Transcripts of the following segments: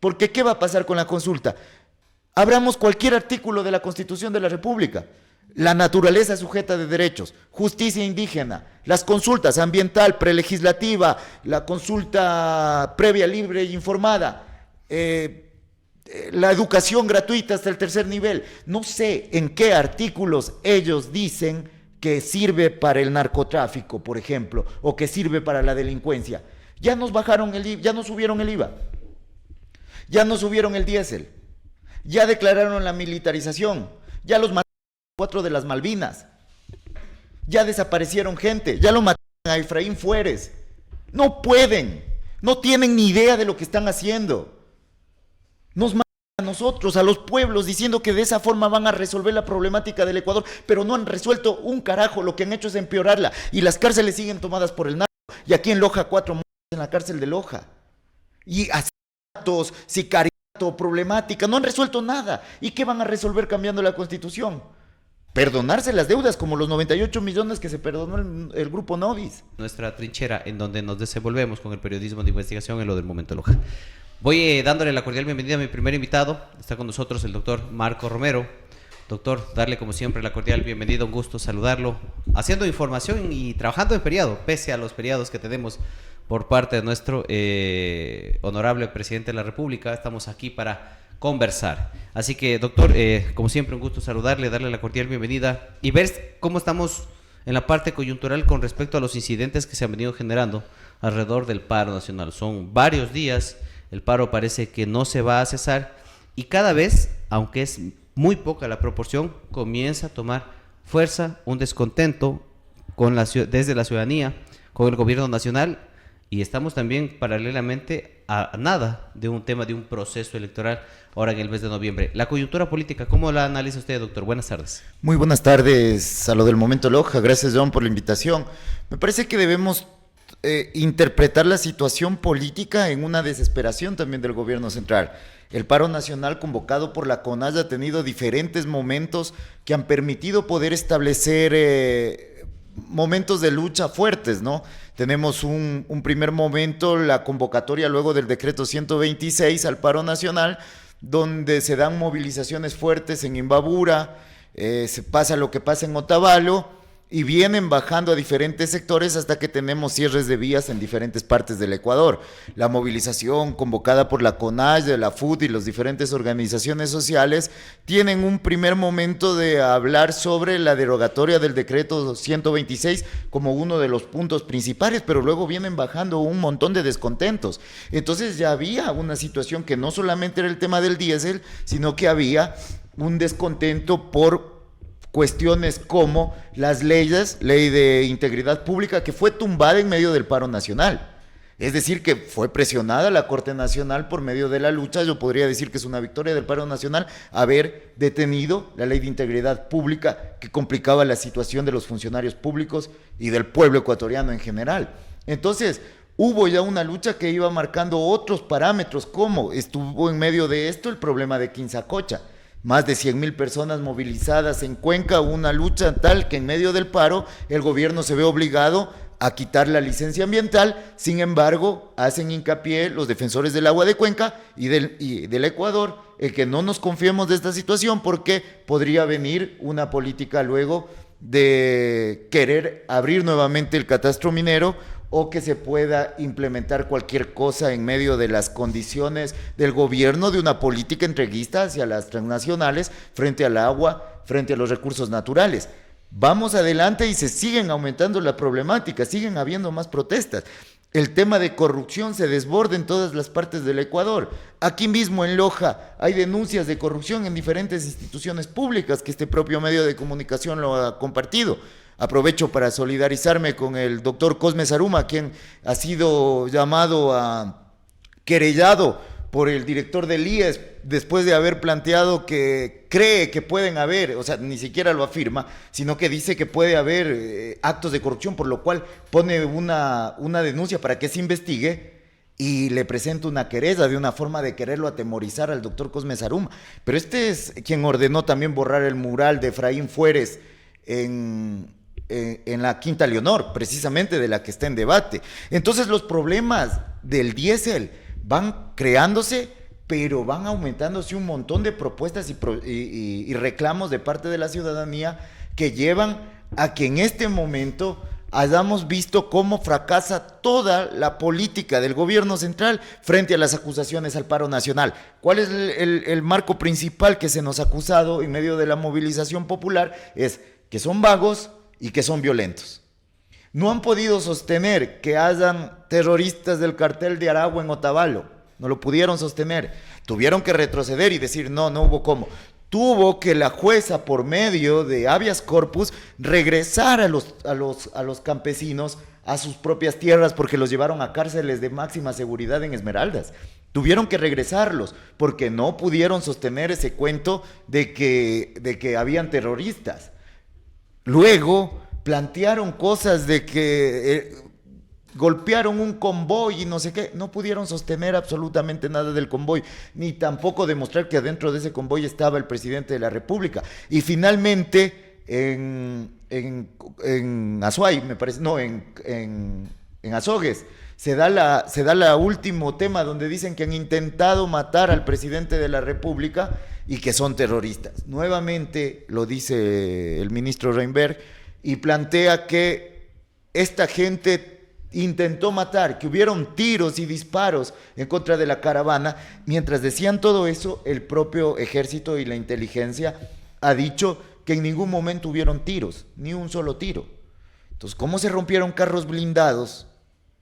Porque ¿qué va a pasar con la consulta? Abramos cualquier artículo de la Constitución de la República. La naturaleza sujeta de derechos, justicia indígena, las consultas ambiental, prelegislativa, la consulta previa, libre e informada, la educación gratuita hasta el tercer nivel. No sé en qué artículos ellos dicen que sirve para el narcotráfico, por ejemplo, o que sirve para la delincuencia. Ya nos bajaron el IVA, ya nos subieron el IVA, ya nos subieron el diésel, ya declararon la militarización, ya los mataron 4 de las Malvinas, ya desaparecieron gente, ya lo mataron a Efraín Fuérez. No pueden, no tienen ni idea de lo que están haciendo. Nos matan a nosotros, a los pueblos, diciendo que de esa forma van a resolver la problemática del Ecuador, pero no han resuelto un carajo, lo que han hecho es empeorarla, y las cárceles siguen tomadas por el narco, y aquí en Loja 4 muertos en la cárcel de Loja, y asesinatos, sicariato, problemática, no han resuelto nada. ¿Y qué van a resolver cambiando la Constitución? Perdonarse las deudas, como los 98 millones que se perdonó el grupo Novis. Nuestra trinchera en donde nos desenvolvemos con el periodismo de investigación en lo del momento Loja. Voy dándole la cordial bienvenida a mi primer invitado. Está con nosotros el doctor Marco Romero. Doctor, darle como siempre la cordial bienvenida, un gusto saludarlo. Haciendo información y trabajando en feriado, pese a los feriados que tenemos por parte de nuestro honorable presidente de la República. Estamos aquí para conversar. Así que, doctor, como siempre, un gusto saludarle, darle la cordial bienvenida y ver cómo estamos en la parte coyuntural con respecto a los incidentes que se han venido generando alrededor del paro nacional. Son varios días, el paro parece que no se va a cesar y cada vez, aunque es muy poca la proporción, comienza a tomar fuerza un descontento con desde la ciudadanía, con el gobierno nacional, y estamos también paralelamente a nada de un tema de un proceso electoral ahora en el mes de noviembre. La coyuntura política, ¿cómo la analiza usted, doctor? Buenas tardes. Muy buenas tardes a lo del momento Loja. Gracias, John, por la invitación. Me parece que debemos interpretar la situación política en una desesperación también del gobierno central. El paro nacional convocado por la CONAS ha tenido diferentes momentos que han permitido poder establecer momentos de lucha fuertes, ¿no? Tenemos un primer momento, la convocatoria luego del decreto 126 al paro nacional, donde se dan movilizaciones fuertes en Imbabura, se pasa lo que pasa en Otavalo, y vienen bajando a diferentes sectores hasta que tenemos cierres de vías en diferentes partes del Ecuador. La movilización convocada por la CONAS, la FUT y las diferentes organizaciones sociales tienen un primer momento de hablar sobre la derogatoria del decreto 126 como uno de los puntos principales, pero luego vienen bajando un montón de descontentos. Entonces ya había una situación que no solamente era el tema del diésel, sino que había un descontento por cuestiones como las leyes, ley de integridad pública, que fue tumbada en medio del paro nacional. Es decir, que fue presionada la Corte Nacional por medio de la lucha. Yo podría decir que es una victoria del paro nacional haber detenido la ley de integridad pública que complicaba la situación de los funcionarios públicos y del pueblo ecuatoriano en general. Entonces, hubo ya una lucha que iba marcando otros parámetros, como estuvo en medio de esto el problema de Quinzacocha. Más de 100,000 personas movilizadas en Cuenca, una lucha tal que en medio del paro el gobierno se ve obligado a quitar la licencia ambiental. Sin embargo, hacen hincapié los defensores del agua de Cuenca y del Ecuador, el que no nos confiemos de esta situación porque podría venir una política luego de querer abrir nuevamente el catastro minero o que se pueda implementar cualquier cosa en medio de las condiciones del gobierno de una política entreguista hacia las transnacionales frente al agua, frente a los recursos naturales. Vamos adelante y se siguen aumentando la problemática, siguen habiendo más protestas. El tema de corrupción se desborda en todas las partes del Ecuador. Aquí mismo en Loja hay denuncias de corrupción en diferentes instituciones públicas que este propio medio de comunicación lo ha compartido. Aprovecho para solidarizarme con el doctor Cosme Saruma, quien ha sido querellado por el director del IES después de haber planteado que cree que pueden haber, o sea, ni siquiera lo afirma, sino que dice que puede haber actos de corrupción, por lo cual pone una denuncia para que se investigue y le presenta una querella de una forma de quererlo atemorizar al doctor Cosme Saruma. Pero este es quien ordenó también borrar el mural de Efraín Fuérez en la Quinta Leonor, precisamente de la que está en debate. Entonces los problemas del diésel van creándose, pero van aumentándose un montón de propuestas y reclamos de parte de la ciudadanía que llevan a que en este momento hayamos visto cómo fracasa toda la política del gobierno central frente a las acusaciones al paro nacional. ¿Cuál es el marco principal que se nos ha acusado en medio de la movilización popular? Es que son vagos y que son violentos. No han podido sostener que hayan terroristas del cartel de Aragua en Otavalo. No lo pudieron sostener. Tuvieron que retroceder y decir, no hubo cómo. Tuvo que la jueza, por medio de habeas corpus, regresar a los campesinos a sus propias tierras porque los llevaron a cárceles de máxima seguridad en Esmeraldas. Tuvieron que regresarlos porque no pudieron sostener ese cuento de que habían terroristas. Luego plantearon cosas de que golpearon un convoy y no sé qué. No pudieron sostener absolutamente nada del convoy, ni tampoco demostrar que adentro de ese convoy estaba el presidente de la República. Y finalmente en Azuay, me parece, no, en Azogues, se da la último tema donde dicen que han intentado matar al presidente de la República y que son terroristas. Nuevamente lo dice el ministro Reinberg y plantea que esta gente intentó matar, que hubieron tiros y disparos en contra de la caravana. Mientras decían todo eso, el propio ejército y la inteligencia ha dicho que en ningún momento hubieron tiros, ni un solo tiro. Entonces, ¿cómo se rompieron carros blindados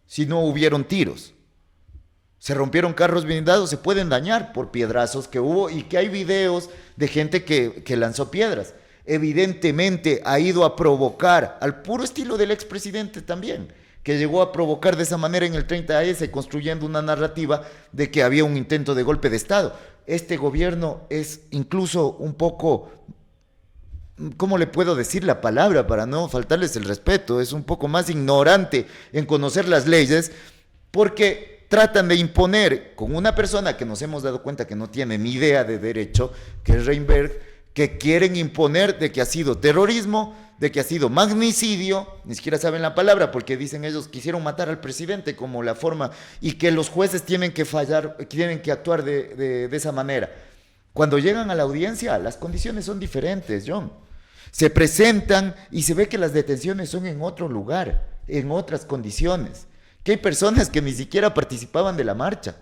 si no hubieron tiros? Se rompieron carros blindados, se pueden dañar por piedrazos que hubo y que hay videos de gente que lanzó piedras. Evidentemente ha ido a provocar, al puro estilo del expresidente también, que llegó a provocar de esa manera en el 30S, construyendo una narrativa de que había un intento de golpe de Estado. Este gobierno es incluso un poco, ¿cómo le puedo decir la palabra para no faltarles el respeto? Es un poco más ignorante en conocer las leyes, porque tratan de imponer con una persona que nos hemos dado cuenta que no tiene ni idea de derecho, que es Reinberg, que quieren imponer de que ha sido terrorismo, de que ha sido magnicidio, ni siquiera saben la palabra porque dicen ellos quisieron matar al presidente como la forma, y que los jueces tienen que fallar, tienen que actuar de esa manera. Cuando llegan a la audiencia, las condiciones son diferentes, John. Se presentan y se ve que las detenciones son en otro lugar, en otras condiciones, que hay personas que ni siquiera participaban de la marcha.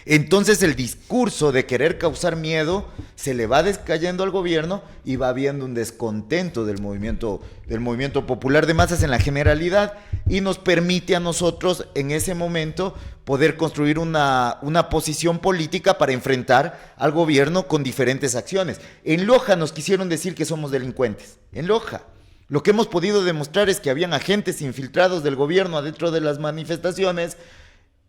Entonces el discurso de querer causar miedo se le va descayendo al gobierno y va habiendo un descontento del movimiento popular de masas en la generalidad, y nos permite a nosotros en ese momento poder construir una posición política para enfrentar al gobierno con diferentes acciones. En Loja nos quisieron decir que somos delincuentes. En Loja lo que hemos podido demostrar es que habían agentes infiltrados del gobierno adentro de las manifestaciones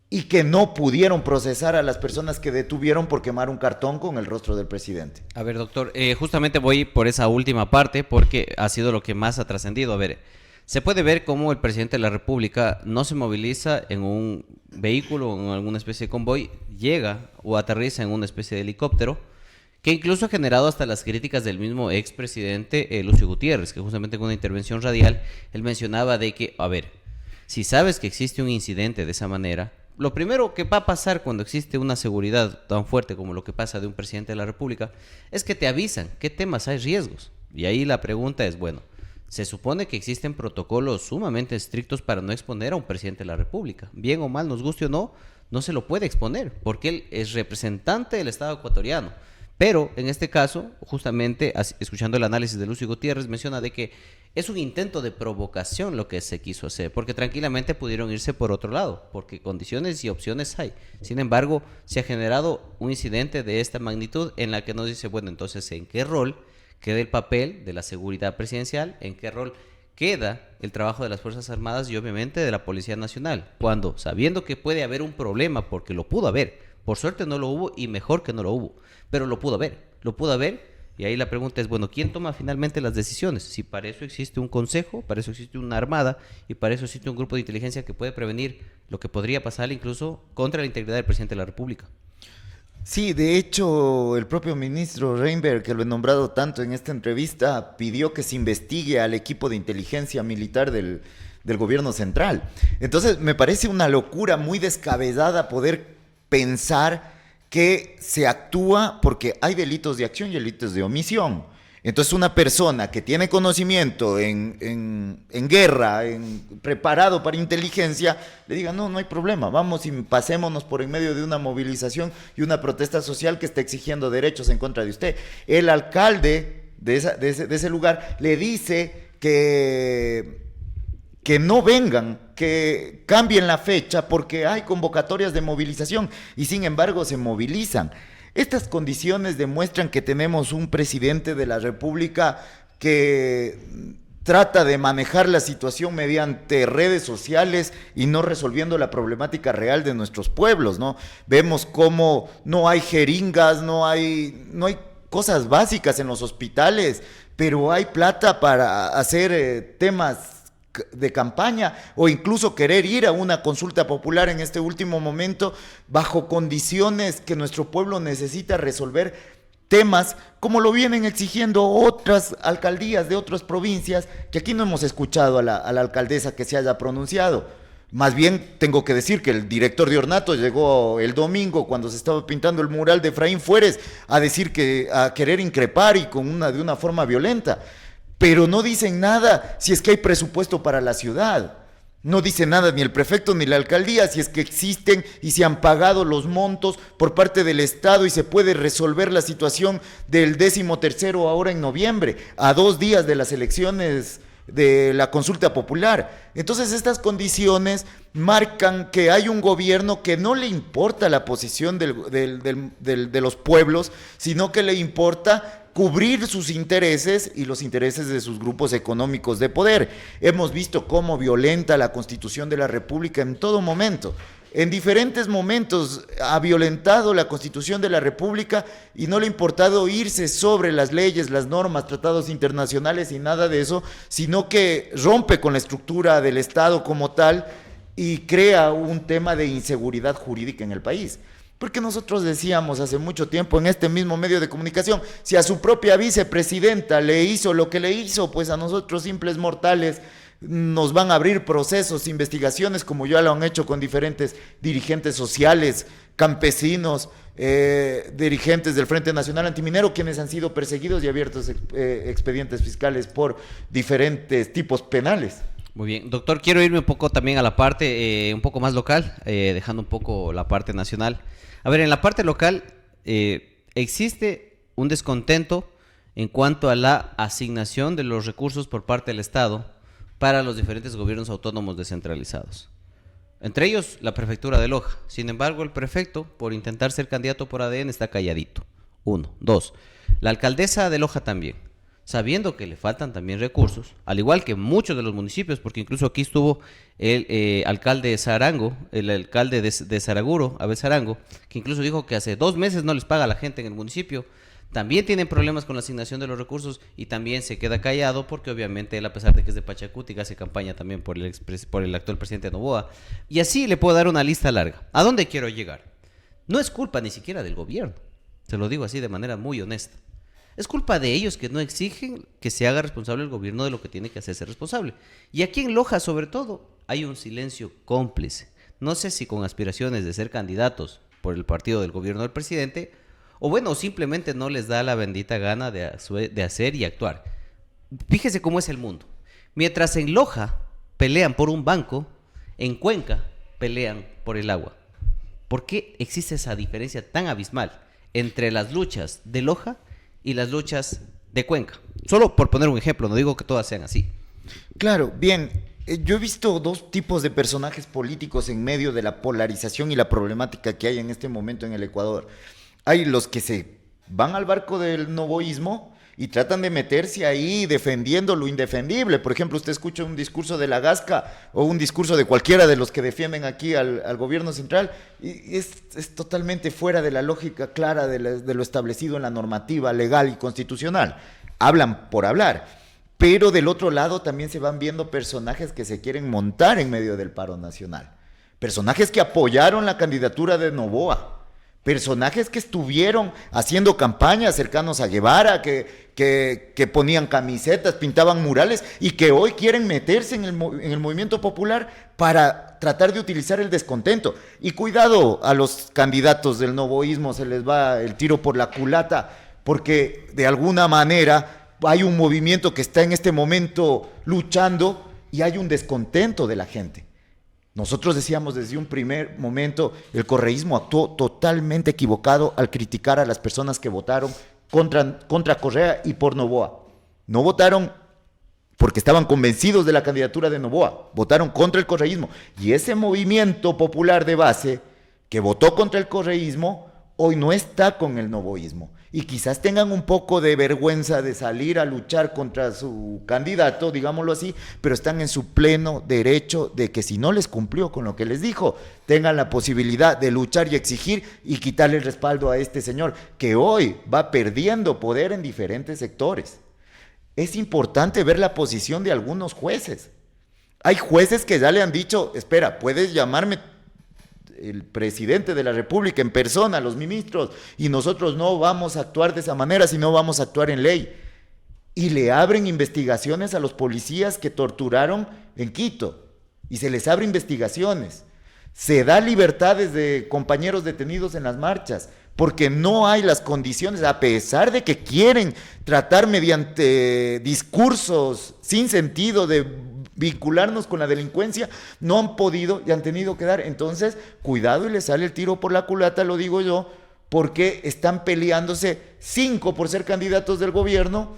y que no pudieron procesar a las personas que detuvieron por quemar un cartón con el rostro del presidente. A ver, doctor, justamente voy por esa última parte porque ha sido lo que más ha trascendido. A ver, se puede ver cómo el presidente de la República no se moviliza en un vehículo o en alguna especie de convoy, llega o aterriza en una especie de helicóptero, que incluso ha generado hasta las críticas del mismo expresidente Lucio Gutiérrez, que justamente en una intervención radial él mencionaba de que, a ver, si sabes que existe un incidente de esa manera, lo primero que va a pasar cuando existe una seguridad tan fuerte como lo que pasa de un presidente de la República es que te avisan qué temas hay riesgos. Y ahí la pregunta es, bueno, se supone que existen protocolos sumamente estrictos para no exponer a un presidente de la República. Bien o mal, nos guste o no, no se lo puede exponer porque él es representante del Estado ecuatoriano. Pero en este caso, justamente escuchando el análisis de Lucio Gutiérrez, menciona de que es un intento de provocación lo que se quiso hacer, porque tranquilamente pudieron irse por otro lado, porque condiciones y opciones hay. Sin embargo, se ha generado un incidente de esta magnitud en la que nos dice, bueno, entonces, ¿en qué rol queda el papel de la seguridad presidencial? ¿En qué rol queda el trabajo de las Fuerzas Armadas y obviamente de la Policía Nacional? Cuando, sabiendo que puede haber un problema, porque lo pudo haber, por suerte no lo hubo y mejor que no lo hubo, pero lo pudo haber. Y ahí la pregunta es, bueno, ¿quién toma finalmente las decisiones? Si para eso existe un consejo, para eso existe una armada y para eso existe un grupo de inteligencia que puede prevenir lo que podría pasar incluso contra la integridad del presidente de la República. Sí, de hecho, el propio ministro Reinberg, que lo he nombrado tanto en esta entrevista, pidió que se investigue al equipo de inteligencia militar del gobierno central. Entonces, me parece una locura muy descabellada poder pensar que se actúa porque hay delitos de acción y delitos de omisión. Entonces una persona que tiene conocimiento en guerra, preparado para inteligencia, le diga, no hay problema, vamos y pasémonos por en medio de una movilización y una protesta social que está exigiendo derechos en contra de usted. El alcalde de ese lugar le dice que no vengan, que cambien la fecha porque hay convocatorias de movilización y sin embargo se movilizan. Estas condiciones demuestran que tenemos un presidente de la República que trata de manejar la situación mediante redes sociales y no resolviendo la problemática real de nuestros pueblos, ¿no? Vemos cómo no hay jeringas, no hay cosas básicas en los hospitales, pero hay plata para hacer temas de campaña o incluso querer ir a una consulta popular en este último momento bajo condiciones que nuestro pueblo necesita resolver temas como lo vienen exigiendo otras alcaldías de otras provincias, que aquí no hemos escuchado a la alcaldesa que se haya pronunciado. Más bien tengo que decir que el director de Ornato llegó el domingo cuando se estaba pintando el mural de Efraín Fuérez a decir a querer increpar y de una forma violenta. Pero no dicen nada si es que hay presupuesto para la ciudad. No dice nada ni el prefecto ni la alcaldía si es que existen y se han pagado los montos por parte del Estado y se puede resolver la situación del 13º ahora en noviembre, a 2 días de las elecciones de la consulta popular. Entonces estas condiciones marcan que hay un gobierno que no le importa la posición de los pueblos, sino que le importa cubrir sus intereses y los intereses de sus grupos económicos de poder. Hemos visto cómo violenta la Constitución de la República en todo momento. En diferentes momentos ha violentado la Constitución de la República y no le ha importado irse sobre las leyes, las normas, tratados internacionales y nada de eso, sino que rompe con la estructura del Estado como tal y crea un tema de inseguridad jurídica en el país. Porque nosotros decíamos hace mucho tiempo en este mismo medio de comunicación, si a su propia vicepresidenta le hizo lo que le hizo, pues a nosotros simples mortales nos van a abrir procesos, investigaciones, como ya lo han hecho con diferentes dirigentes sociales, campesinos, dirigentes del Frente Nacional Antiminero, quienes han sido perseguidos y abiertos expedientes fiscales por diferentes tipos penales. Muy bien, doctor, quiero irme un poco también a la parte un poco más local, dejando un poco la parte nacional. A ver, en la parte local existe un descontento en cuanto a la asignación de los recursos por parte del Estado para los diferentes gobiernos autónomos descentralizados. Entre ellos, la prefectura de Loja. Sin embargo, el prefecto, por intentar ser candidato por ADN, está calladito. 1. 2. La alcaldesa de Loja también, sabiendo que le faltan también recursos, al igual que muchos de los municipios, porque incluso aquí estuvo el alcalde de Sarango, el alcalde de Saraguro, Abel Sarango, que incluso dijo que hace 2 meses no les paga a la gente en el municipio. También tienen problemas con la asignación de los recursos y también se queda callado porque obviamente él, a pesar de que es de Pachacutic, hace campaña también por el actual presidente Noboa. Y así le puedo dar una lista larga. ¿A dónde quiero llegar? No es culpa ni siquiera del gobierno, se lo digo así de manera muy honesta. Es culpa de ellos que no exigen que se haga responsable el gobierno de lo que tiene que hacerse responsable. Y aquí en Loja, sobre todo, hay un silencio cómplice. No sé si con aspiraciones de ser candidatos por el partido del gobierno del presidente, o bueno, simplemente no les da la bendita gana de hacer y actuar. Fíjese cómo es el mundo. Mientras en Loja pelean por un banco, en Cuenca pelean por el agua. ¿Por qué existe esa diferencia tan abismal entre las luchas de Loja y las luchas de Cuenca? Solo por poner un ejemplo, no digo que todas sean así. Claro, bien, yo he visto 2 tipos de personajes políticos en medio de la polarización y la problemática que hay en este momento en el Ecuador. Hay los que se van al barco del novoísmo y tratan de meterse ahí defendiendo lo indefendible. Por ejemplo, usted escucha un discurso de la Gasca o un discurso de cualquiera de los que defienden aquí al gobierno central y es totalmente fuera de la lógica clara de lo establecido en la normativa legal y constitucional. Hablan por hablar, pero del otro lado también se van viendo personajes que se quieren montar en medio del paro nacional. Personajes que apoyaron la candidatura de Noboa. Personajes que estuvieron haciendo campañas cercanos a Guevara, que ponían camisetas, pintaban murales y que hoy quieren meterse en el movimiento popular para tratar de utilizar el descontento. Y cuidado, a los candidatos del novoísmo se les va el tiro por la culata, porque de alguna manera hay un movimiento que está en este momento luchando y hay un descontento de la gente. Nosotros decíamos desde un primer momento, el correísmo actuó totalmente equivocado al criticar a las personas que votaron contra Correa y por Noboa. No votaron porque estaban convencidos de la candidatura de Noboa, votaron contra el correísmo. Y ese movimiento popular de base que votó contra el correísmo, hoy no está con el novoísmo. Y quizás tengan un poco de vergüenza de salir a luchar contra su candidato, digámoslo así, pero están en su pleno derecho de que si no les cumplió con lo que les dijo, tengan la posibilidad de luchar y exigir y quitarle el respaldo a este señor, que hoy va perdiendo poder en diferentes sectores. Es importante ver la posición de algunos jueces. Hay jueces que ya le han dicho, espera, puedes llamarme el presidente de la República en persona, los ministros, y nosotros no vamos a actuar de esa manera, sino vamos a actuar en ley. Y le abren investigaciones a los policías que torturaron en Quito, y se les abre investigaciones. Se da libertades de compañeros detenidos en las marchas, porque no hay las condiciones, a pesar de que quieren tratar mediante discursos sin sentido de vincularnos con la delincuencia, no han podido y han tenido que dar. Entonces, cuidado y le sale el tiro por la culata, lo digo yo, porque están peleándose 5 por ser candidatos del gobierno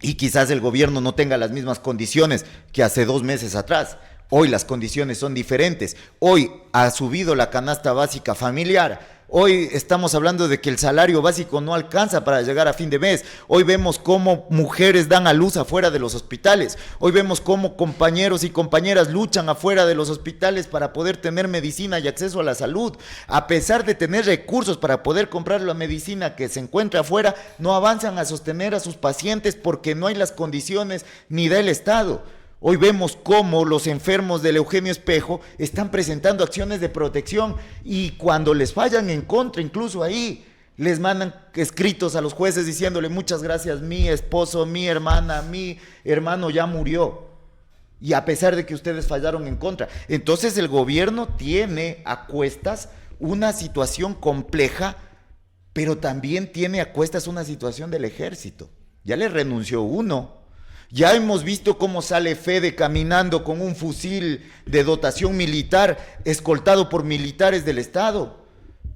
y quizás el gobierno no tenga las mismas condiciones que hace 2 meses atrás. Hoy las condiciones son diferentes. Hoy ha subido la canasta básica familiar. Hoy estamos hablando de que el salario básico no alcanza para llegar a fin de mes. Hoy vemos cómo mujeres dan a luz afuera de los hospitales. Hoy vemos cómo compañeros y compañeras luchan afuera de los hospitales para poder tener medicina y acceso a la salud. A pesar de tener recursos para poder comprar la medicina que se encuentra afuera, no avanzan a sostener a sus pacientes porque no hay las condiciones ni del Estado. Hoy vemos cómo los enfermos del Eugenio Espejo están presentando acciones de protección y cuando les fallan en contra, incluso ahí, les mandan escritos a los jueces diciéndole muchas gracias, mi esposo, mi hermana, mi hermano ya murió. Y a pesar de que ustedes fallaron en contra. Entonces el gobierno tiene a cuestas una situación compleja, pero también tiene a cuestas una situación del ejército. Ya le renunció uno. Ya hemos visto cómo sale Fede caminando con un fusil de dotación militar, escoltado por militares del Estado.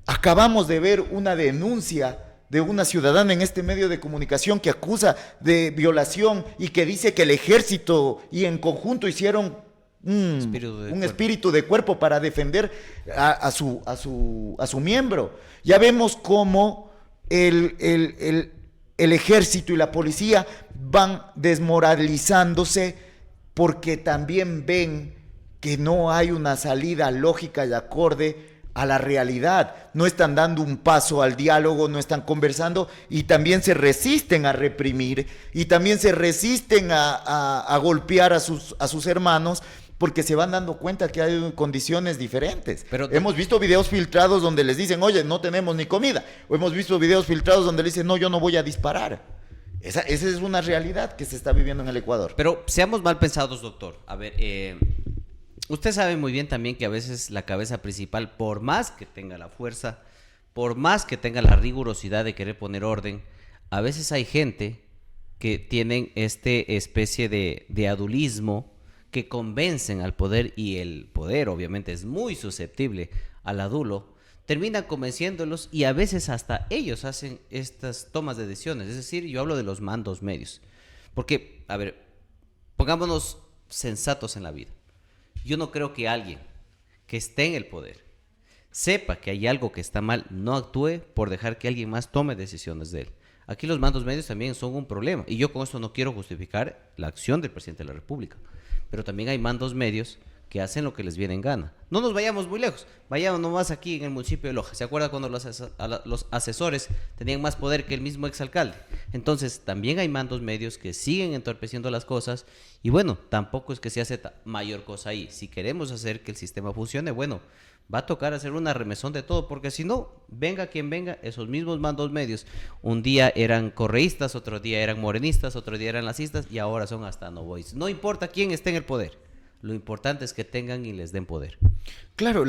Acabamos de ver una denuncia de una ciudadana en este medio de comunicación que acusa de violación y que dice que el ejército y en conjunto hicieron un espíritu de cuerpo para defender a su miembro. Ya vemos cómo el ejército y la policía van desmoralizándose porque también ven que no hay una salida lógica y acorde a la realidad. No están dando un paso al diálogo, no están conversando y también se resisten a reprimir y también se resisten a golpear a sus hermanos porque se van dando cuenta que hay condiciones diferentes. Pero hemos visto videos filtrados donde les dicen, oye, no tenemos ni comida. O hemos visto videos filtrados donde le dicen, no, yo no voy a disparar. Esa es una realidad que se está viviendo en el Ecuador. Pero seamos mal pensados, doctor. A ver, usted sabe muy bien también que a veces la cabeza principal, por más que tenga la fuerza, por más que tenga la rigurosidad de querer poner orden, a veces hay gente que tienen especie de adulismo, que convencen al poder, y el poder obviamente es muy susceptible al adulo, terminan convenciéndolos y a veces hasta ellos hacen estas tomas de decisiones. Es decir, yo hablo de los mandos medios. Porque, a ver, pongámonos sensatos en la vida. Yo no creo que alguien que esté en el poder sepa que hay algo que está mal, no actúe por dejar que alguien más tome decisiones de él. Aquí los mandos medios también son un problema. Y yo con esto no quiero justificar la acción del presidente de la República. Pero también hay mandos medios que hacen lo que les viene en gana. No nos vayamos muy lejos, vayamos nomás aquí en el municipio de Loja. ¿Se acuerda cuando los asesores tenían más poder que el mismo exalcalde? Entonces, también hay mandos medios que siguen entorpeciendo las cosas y bueno, tampoco es que se hace mayor cosa ahí. Si queremos hacer que el sistema funcione, bueno, Va a tocar hacer una remesón de todo, porque si no, venga quien venga, esos mismos mandos medios, un día eran correístas, otro día eran morenistas, otro día eran lacistas, y ahora son hasta no boys. No importa quién esté en el poder, lo importante es que tengan y les den poder. Claro,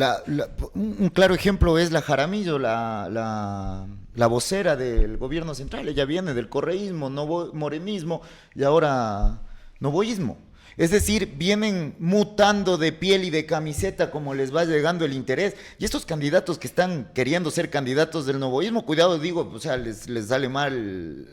un claro ejemplo es la Jaramillo, la vocera del gobierno central. Ella viene del correísmo, morenismo y ahora novoísmo. Es decir, vienen mutando de piel y de camiseta como les va llegando el interés. Y estos candidatos que están queriendo ser candidatos del novoísmo, cuidado, digo, o sea, les sale mal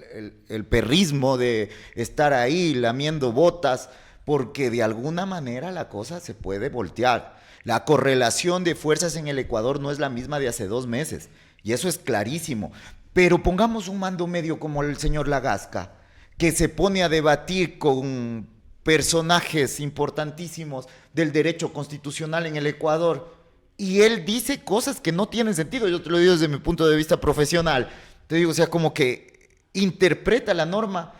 el perrismo de estar ahí lamiendo botas, porque de alguna manera la cosa se puede voltear. La correlación de fuerzas en el Ecuador no es la misma de hace 2 meses, y eso es clarísimo. Pero pongamos un mando medio como el señor Lagasca, que se pone a debatir con personajes importantísimos del derecho constitucional en el Ecuador, y él dice cosas que no tienen sentido. Yo te lo digo desde mi punto de vista profesional. Te digo, o sea, como que interpreta la norma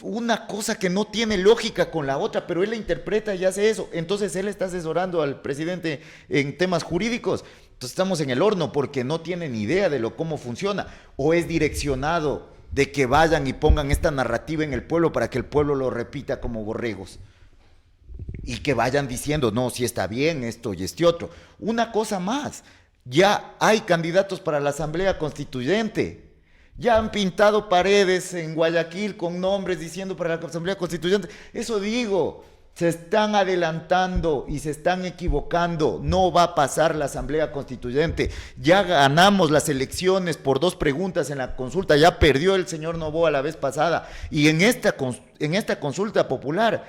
una cosa que no tiene lógica con la otra, pero él la interpreta y hace eso. Entonces él está asesorando al presidente en temas jurídicos. Entonces estamos en el horno porque no tiene ni idea de cómo funciona, o es direccionado de que vayan y pongan esta narrativa en el pueblo para que el pueblo lo repita como borregos y que vayan diciendo, no, si está bien esto y este otro. Una cosa más, ya hay candidatos para la Asamblea Constituyente. Ya han pintado paredes en Guayaquil con nombres diciendo para la Asamblea Constituyente. Eso digo, se están adelantando y se están equivocando. No va a pasar la Asamblea Constituyente. Ya ganamos las elecciones por 2 preguntas en la consulta. Ya perdió el señor Noboa la vez pasada. Y en esta consulta popular,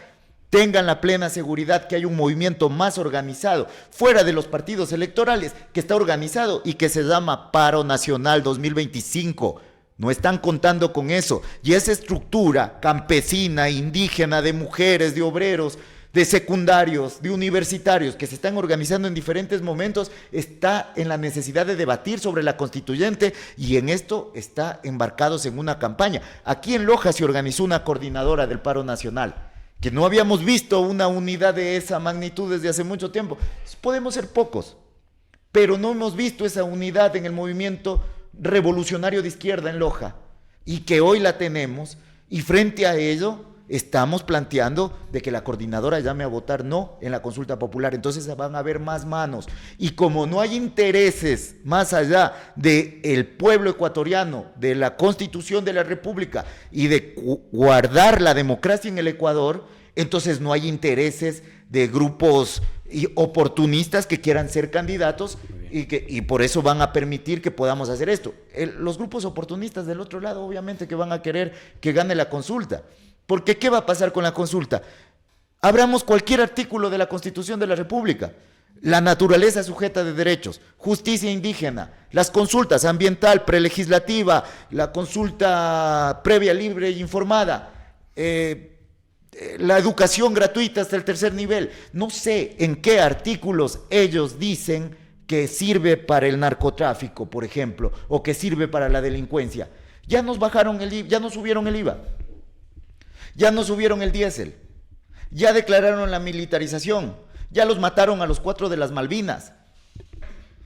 tengan la plena seguridad que hay un movimiento más organizado, fuera de los partidos electorales, que está organizado y que se llama Paro Nacional 2025. No están contando con eso. Y esa estructura campesina, indígena, de mujeres, de obreros, de secundarios, de universitarios, que se están organizando en diferentes momentos, está en la necesidad de debatir sobre la constituyente, y en esto está embarcados en una campaña. Aquí en Loja se organizó una coordinadora del Paro Nacional, que no habíamos visto una unidad de esa magnitud desde hace mucho tiempo. Podemos ser pocos, pero no hemos visto esa unidad en el movimiento revolucionario de izquierda en Loja, y que hoy la tenemos, y frente a ello estamos planteando de que la coordinadora llame a votar no en la consulta popular. Entonces van a haber más manos, y como no hay intereses más allá del pueblo ecuatoriano, de la Constitución de la República y de guardar la democracia en el Ecuador, entonces no hay intereses de grupos oportunistas que quieran ser candidatos, y por eso van a permitir que podamos hacer esto. Los grupos oportunistas del otro lado obviamente que van a querer que gane la consulta, porque ¿qué va a pasar con la consulta? Abramos cualquier artículo de la Constitución de la República: la naturaleza sujeta de derechos, justicia indígena, las consultas ambiental, prelegislativa, la consulta previa, libre e informada, la educación gratuita hasta el 3er nivel. No sé en qué artículos ellos dicen que sirve para el narcotráfico, por ejemplo, o que sirve para la delincuencia. Ya nos bajaron el IVA, ya nos subieron el IVA, ya nos subieron el diésel, ya declararon la militarización, ya los mataron a los 4 de las Malvinas,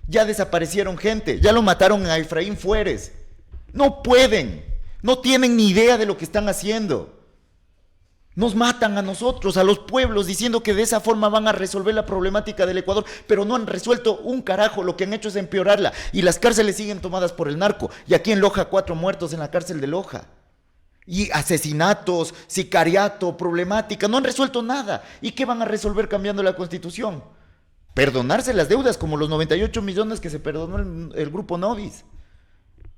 ya desaparecieron gente, ya lo mataron a Efraín Fuérez. No pueden, no tienen ni idea de lo que están haciendo. Nos matan a nosotros, a los pueblos, diciendo que de esa forma van a resolver la problemática del Ecuador, pero no han resuelto un carajo. Lo que han hecho es empeorarla, y las cárceles siguen tomadas por el narco. Y aquí en Loja 4 muertos en la cárcel de Loja, y asesinatos, sicariato, problemática. No han resuelto nada. ¿Y qué van a resolver cambiando la Constitución? Perdonarse las deudas, como los 98 millones que se perdonó el grupo Novis.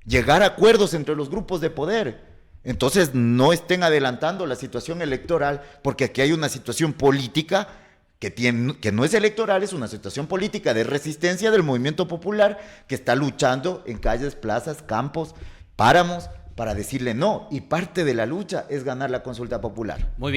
Llegar a acuerdos entre los grupos de poder. Entonces no estén adelantando la situación electoral, porque aquí hay una situación política que no es electoral, es una situación política de resistencia del movimiento popular, que está luchando en calles, plazas, campos, páramos, para decirle no, y parte de la lucha es ganar la consulta popular. Muy bien.